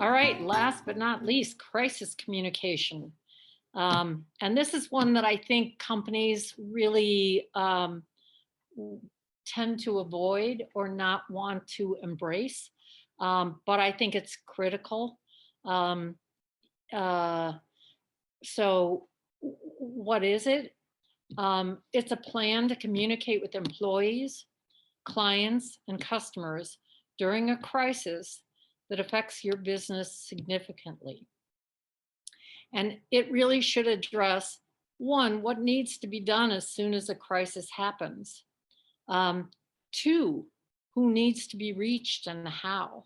All right, last but not least, crisis communication. And this is one that I think companies really tend to avoid or not want to embrace, but I think it's critical. Um, so what is it? It's a plan to communicate with employees, clients, and customers during a crisis that affects your business significantly. And it really should address, one, what needs to be done as soon as a crisis happens. Two, who needs to be reached and how.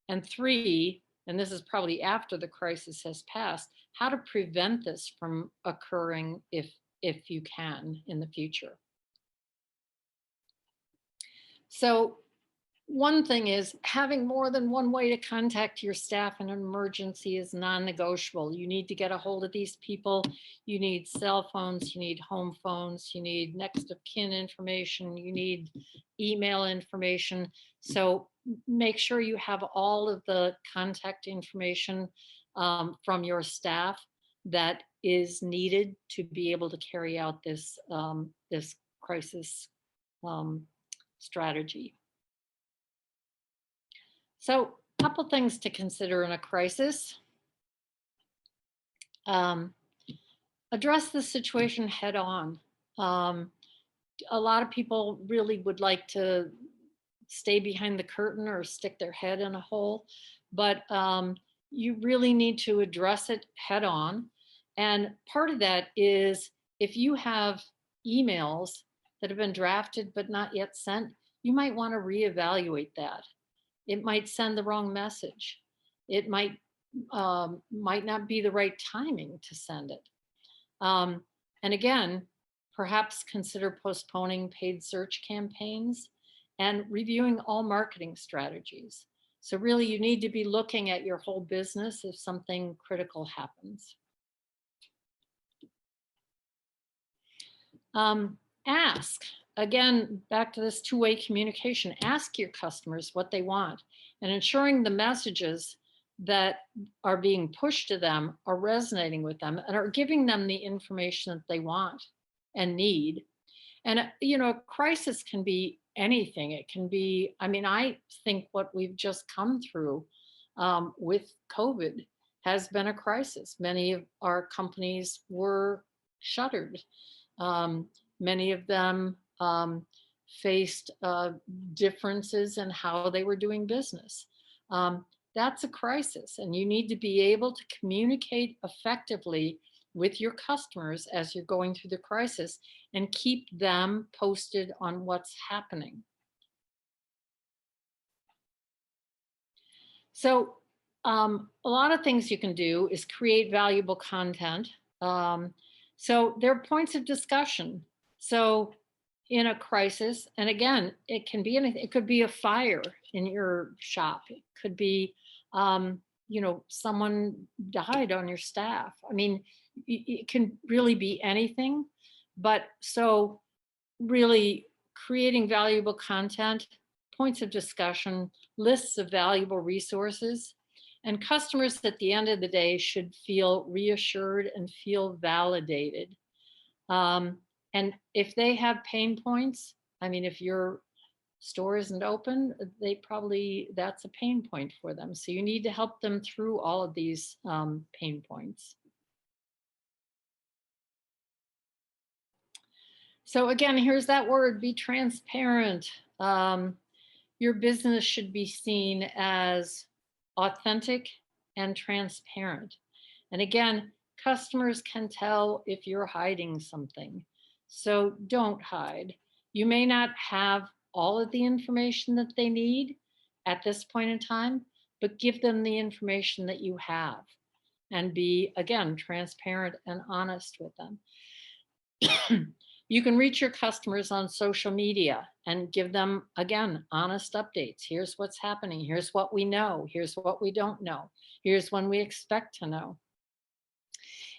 And three, and this is probably after the crisis has passed, how to prevent this from occurring if you can in the future. So one thing is having more than one way to contact your staff in an emergency is non-negotiable. You need to get a hold of these people. You need cell phones, you need home phones, you need next of kin information, you need email information. So make sure you have all of the contact information from your staff that is needed to be able to carry out this, this crisis strategy. So a couple things to consider in a crisis. Address the situation head on. A lot of people really would like to stay behind the curtain or stick their head in a hole, but you really need to address it head on. And part of that is if you have emails that have been drafted but not yet sent, you might want to reevaluate that. It might send the wrong message. It might not be the right timing to send it. And again, perhaps consider postponing paid search campaigns and reviewing all marketing strategies. So really you need to be looking at your whole business if something critical happens. Ask. Again, back to this two-way communication, ask your customers what they want and ensuring the messages that are being pushed to them are resonating with them and are giving them the information that they want and need. And, you know, a crisis can be anything. It can be, I mean, I think what we've just come through with COVID has been a crisis. Many of our companies were shuttered. Many of them faced differences in how they were doing business. That's a crisis, and you need to be able to communicate effectively with your customers as you're going through the crisis and keep them posted on what's happening. So a lot of things you can do is create valuable content. So there are points of discussion. So in a crisis, and again, it can be anything. It could be a fire in your shop. It could be, you know, someone died on your staff. I mean, it can really be anything. But so really creating valuable content, points of discussion, lists of valuable resources, and customers at the end of the day should feel reassured and feel validated. And if they have pain points, I mean, if your store isn't open, that's a pain point for them. So you need to help them through all of these pain points. So again, here's that word, be transparent. Your business should be seen as authentic and transparent. And again, customers can tell if you're hiding something. So don't hide. You may not have all of the information that they need at this point in time, but give them the information that you have and be, again, transparent and honest with them. You can reach your customers on social media and give them, again, honest updates. Here's what's happening. Here's what we know. Here's what we don't know. Here's when we expect to know.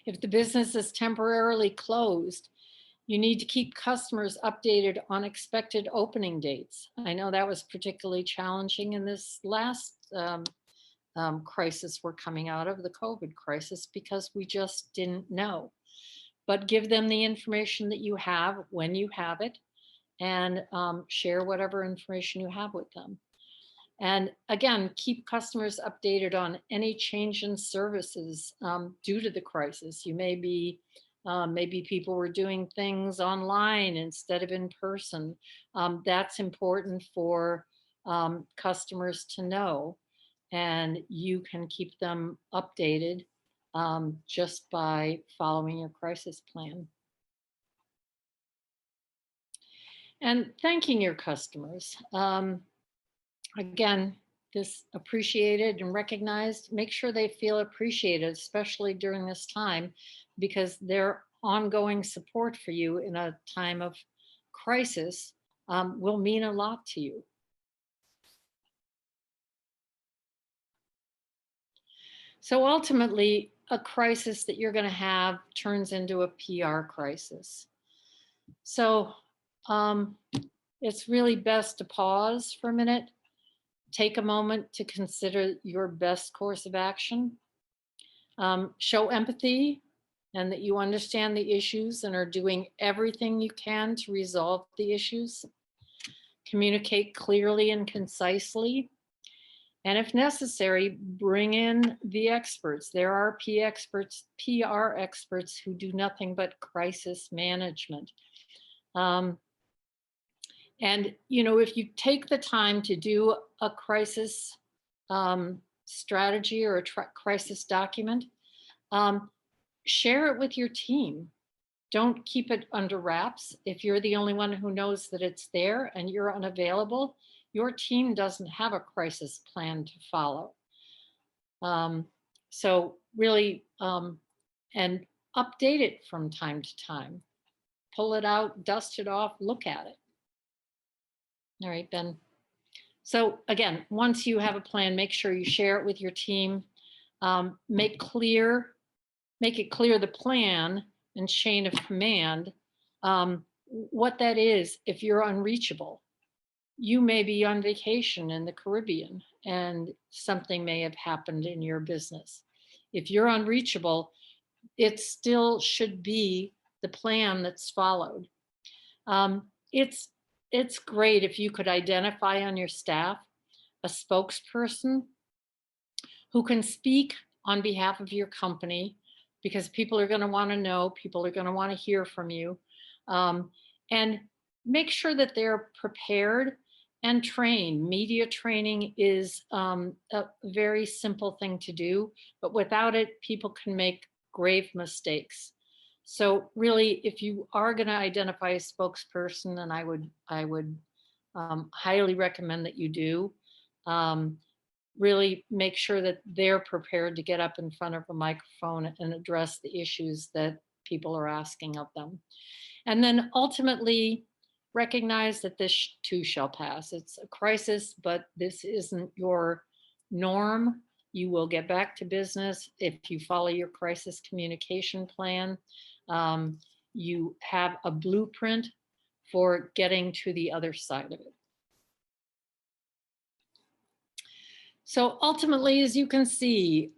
If the business is temporarily closed, you need to keep customers updated on expected opening dates. I know that was particularly challenging in this last crisis we're coming out of, the COVID crisis, because we just didn't know. But give them the information that you have when you have it, and share whatever information you have with them. And again, keep customers updated on any change in services due to the crisis. You may be, maybe people were doing things online instead of in person. That's important for customers to know. And you can keep them updated just by following your crisis plan. And thanking your customers. Again, this appreciated and recognized, make sure they feel appreciated, especially during this time, because their ongoing support for you in a time of crisis will mean a lot to you. So ultimately, a crisis that you're going to have turns into a PR crisis. So it's really best to pause for a minute, take a moment to consider your best course of action, show empathy and that you understand the issues and are doing everything you can to resolve the issues. Communicate clearly and concisely. And if necessary, bring in the experts. There are PR experts who do nothing but crisis management. And, you know, if you take the time to do a crisis strategy or a crisis document, share it with your team. Don't keep it under wraps. If you're the only one who knows that it's there and you're unavailable, your team doesn't have a crisis plan to follow. So really, and update it from time to time. Pull it out, dust it off, look at it. All right, Ben. So again, once you have a plan, make sure you share it with your team. Make it clear the plan and chain of command, what that is. If you're unreachable, you may be on vacation in the Caribbean and something may have happened in your business. If you're unreachable, it still should be the plan that's followed. It's great if you could identify on your staff a spokesperson who can speak on behalf of your company, because people are going to want to know, people are going to want to hear from you, and make sure that they're prepared and trained. Media training is a very simple thing to do, but without it, people can make grave mistakes. So really, if you are going to identify a spokesperson, and I would highly recommend that you do, really make sure that they're prepared to get up in front of a microphone and address the issues that people are asking of them. And then ultimately recognize that this too shall pass. It's a crisis, but this isn't your norm. You will get back to business if you follow your crisis communication plan. You have a blueprint for getting to the other side of it. So ultimately, as you can see,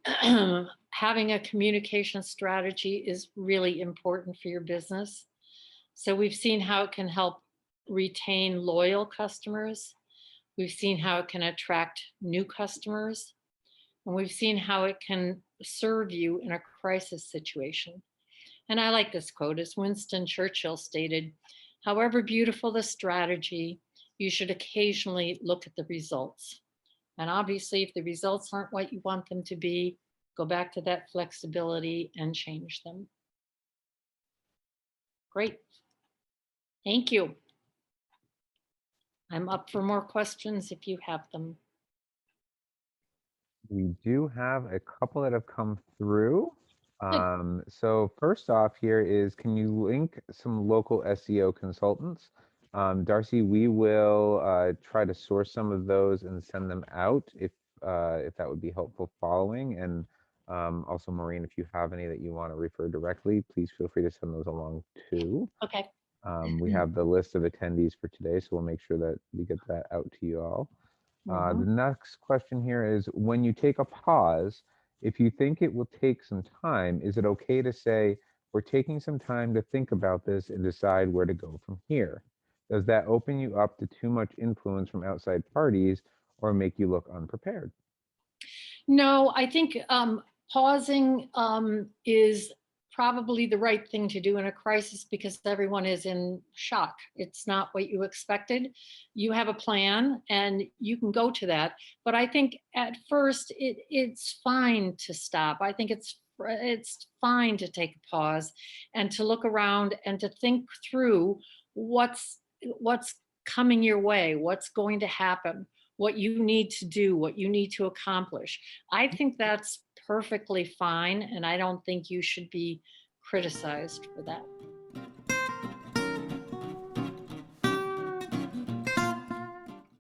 having a communication strategy is really important for your business. So we've seen how it can help retain loyal customers. We've seen how it can attract new customers. And we've seen how it can serve you in a crisis situation. And I like this quote, as Winston Churchill stated, "However beautiful the strategy, you should occasionally look at the results." And obviously, if the results aren't what you want them to be, go back to that flexibility and change them. Great. Thank you. I'm up for more questions if you have them. We do have a couple that have come through. So first off here is, can you link some local SEO consultants? Darcy, we will try to source some of those and send them out if that would be helpful following. And also, Maureen, if you have any that you want to refer directly, please feel free to send those along too. Okay. We have the list of attendees for today, so we'll make sure that we get that out to you all. The Mhm. next question here is, when you take a pause, if you think it will take some time, is it okay to say, we're taking some time to think about this and decide where to go from here? Does that open you up to too much influence from outside parties or make you look unprepared? No, I think pausing is probably the right thing to do in a crisis because everyone is in shock. It's not what you expected. You have a plan and you can go to that. But I think at first it's fine to stop. I think it's fine to take a pause and to look around and to think through what's coming your way, what's going to happen, what you need to do, what you need to accomplish. I think that's perfectly fine, and I don't think you should be criticized for that.